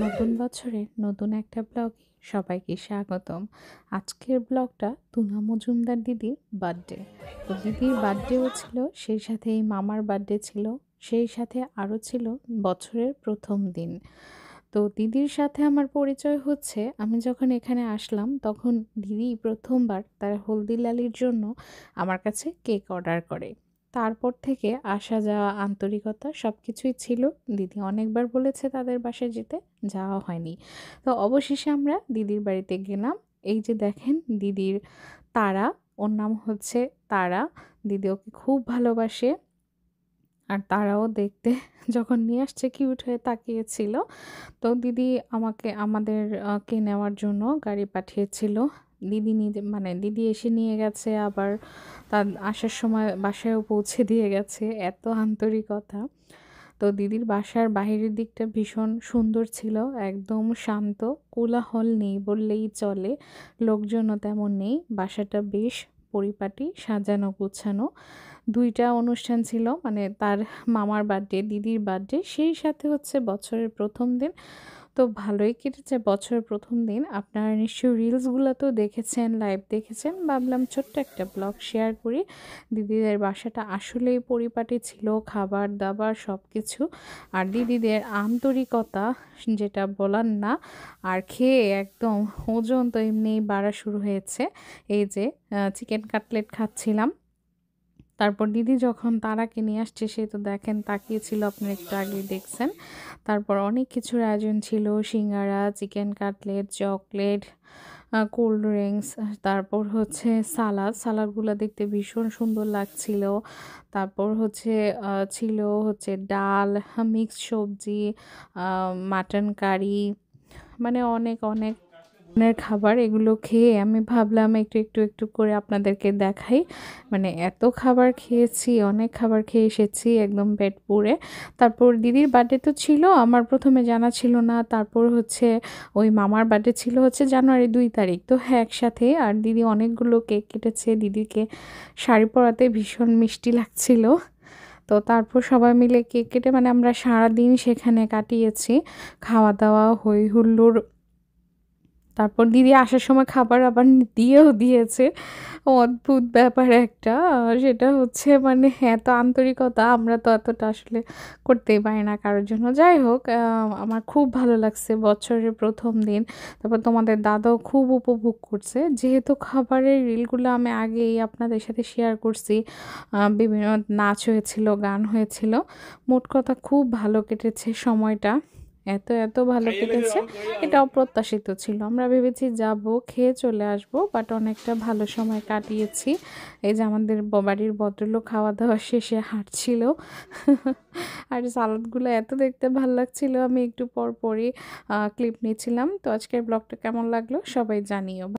নতুন বছরের নতুন একটা ব্লগে সবাইকে স্বাগতম। আজকের ব্লগটা তুনা মজুমদার দিদির বার্থডে। তো দিদির বার্থডেও ছিল, সেই সাথে এই মামার বার্থডে ছিল, সেই সাথে আরও ছিল বছরের প্রথম দিন। তো দিদির সাথে আমার পরিচয় হচ্ছে আমি যখন এখানে আসলাম তখন দিদি প্রথমবার তার হলদি লালির জন্য আমার কাছে কেক অর্ডার করে। তারপর থেকে আসা যাওয়া আন্তরিকতা সব কিছুই ছিল। দিদি অনেকবার বলেছে তাদের বাসায় যেতে, যাওয়া হয়নি। তো অবশেষে আমরা দিদির বাড়িতে গেলাম। এই যে দেখেন দিদির তারা, ওর নাম হচ্ছে তারা। দিদি ওকে খুব ভালোবাসে। আর তারাও দেখতে যখন নিয়ে আসছে কিউট হয়ে তাকিয়েছিল। তো দিদি আমাদের কে নেওয়ার জন্য গাড়ি পাঠিয়েছিল। দিদি নিজে মানে দিদি এসে নিয়ে গেছে, আবার তার আসার সময় বাসায়ও পৌঁছে দিয়ে গেছে। এত আন্তরিকতা। তো দিদির বাসার বাহিরের দিকটা ভীষণ সুন্দর ছিল, একদম শান্ত, কোলাহল নেই বললেই চলে, লোকজনও তেমন নেই। বাসাটা বেশ পরিপাটি, সাজানো গোছানো। দুইটা অনুষ্ঠান ছিল, মানে তার মামার বার্থডে, দিদির বার্থডে, সেই সাথে হচ্ছে বছরের প্রথম দিন। তো ভালোই কেটেছে বছরের প্রথম দিন। আপনারা নিশ্চয়ই রিলসগুলোতেও দেখেছেন, লাইভ দেখেছেন। ভাবলাম ছোট্ট একটা ব্লগ শেয়ার করি। দিদিদের বাসাটা আসলেই পরিপাটি ছিল, খাবার দাবার সব কিছু। আর দিদিদের আন্তরিকতা যেটা বলার না। আর খেয়ে একদম ওজন তো এমনিই বাড়া শুরু হয়েছে। এই যে চিকেন কাটলেট খাচ্ছিলাম। তারপর দিদি যখন তারাকে নিয়ে আসছে, সে তো দেখেন তাকিয়েছিল, আপনারা একটু আগেই দেখছেন। তারপর অনেক কিছুর আয়োজন ছিল, সিঙ্গারা, chicken cutlet, chocolate, cold drinks, তারপর হচ্ছে সালাদগুলো দেখতে ভীষণ সুন্দর লাগছিল। তারপর হচ্ছে ছিল হচ্ছে ডাল, মিক্সড সবজি, মাটন কারি, মানে অনেক অনেক ধরনের খাবার। এগুলো খেয়ে আমি ভাবলাম একটু করে আপনাদেরকে দেখাই। মানে এত খাবার খেয়েছি, অনেক খাবার খেয়ে এসেছি একদম পেট পুরে। তারপর দিদির বার্থডে তো ছিল, আমার প্রথমে জানা ছিল না। তারপর হচ্ছে ওই মামার বার্থডে ছিল হচ্ছে জানুয়ারি 2 তারিখ। তো হ্যাঁ, একসাথে। আর দিদি অনেকগুলো কেক কেটেছে। দিদিকে শাড়ি পরাতে ভীষণ মিষ্টি লাগছিল। তো তারপর সবাই মিলে কেক কেটে, মানে আমরা সারাদিন সেখানে কাটিয়েছি, খাওয়া দাওয়া হই হুল্লোড়। তারপর দিদি আসার সময় খাবার আবার দিয়েও দিয়েছে। অদ্ভুত ব্যাপার একটা। সেটা হচ্ছে মানে এত আন্তরিকতা আমরা তো এতটা আসলে করতেই পারি না কারোর জন্য। যাই হোক, আমার খুব ভালো লাগছে বছরের প্রথম দিন। তারপর তোমাদের দাদাও খুব উপভোগ করছে, যেহেতু খাবারের রিলগুলো আমি আগেই আপনাদের সাথে শেয়ার করছি। বিভিন্ন নাচ হয়েছিল, গান হয়েছিল। মোট কথা খুব ভালো কেটেছে সময়টা। এত ভালো কেটেছে, এটা অপ্রত্যাশিত ছিল। আমরা ভেবেছি যাব, খেয়ে চলে আসব, বাট অনেকটা ভালো সময় কাটিয়েছি। এই যে আমাদের বাড়ির ভদ্রলোক খাওয়া দাওয়া শেষে হাঁটছিল। আর সালাদগুলো এত দেখতে ভালো লাগছিল, আমি একটু পর পরই ক্লিপ নিয়েছিলাম। তো আজকের ব্লগটা কেমন লাগলো সবাই জানিও।